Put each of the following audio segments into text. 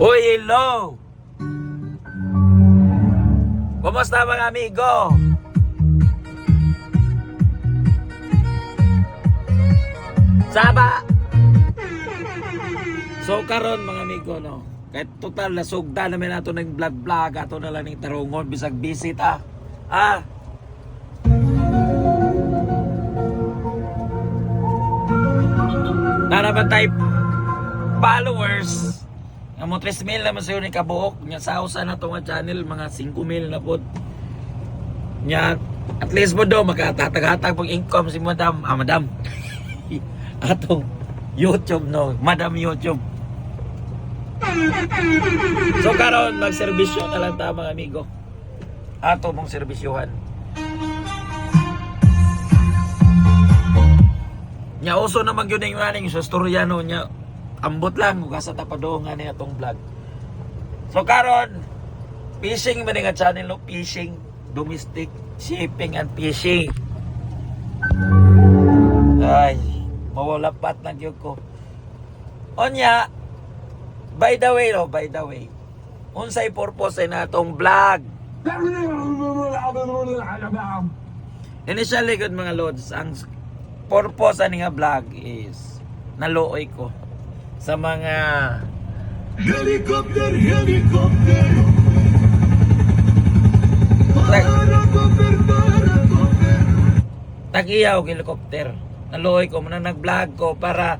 Uy, hello! Kumusta mga amigo? Saba! So karon mga amigo, no? Kahit total na sugda namin nato ng vlog-vlog, ato na lang ng tarungon, bisag visit Naraman tayo followers. Ang mo 3,000 naman sa'yo ni kabuok. Nya sa usa na itong channel, mga 5,000 na po. Nya, at least mo daw, makatatag-hatag pag income si madam. Madam. Atong YouTube, no? Madam YouTube. So karon magserbisyo na lang ta mga amigo. Ato mong serbisyuhan. Nya uso naman yun yung aning sa storyano nya. Ambot lang kung kasa tapadong nga niya itong vlog. So karon fishing ba nga channel, no? Fishing, domestic shipping and fishing. Ay, mawalapat na gyud ko. Onya, by the way, unsay purpose na itong vlog? Initially, good mga lods, ang purpose ani nga vlog is naluoy ko sa mga helicopter tag-iyaw helicopter. Naluoy ko muna nag-vlog ko para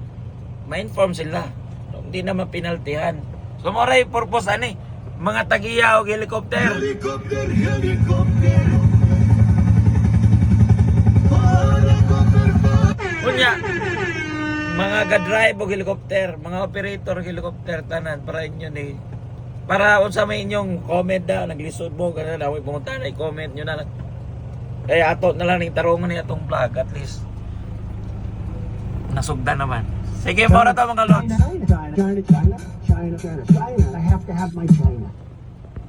ma-inform sila. Hindi na mapinaltihan. So moray purpose ani mga tag-iyaw helicopter. Kunya mga ga-drive o helicopter, mga operator helicopter tanan para inyo ni para unsa may inyong comment da naglisod mo kana na way pumunta na i-comment nyo na. Kaya ato na lang ning tarungan ni atong vlog at least nasugda naman. Sige, mora ta mga lods. China. I have to have my China.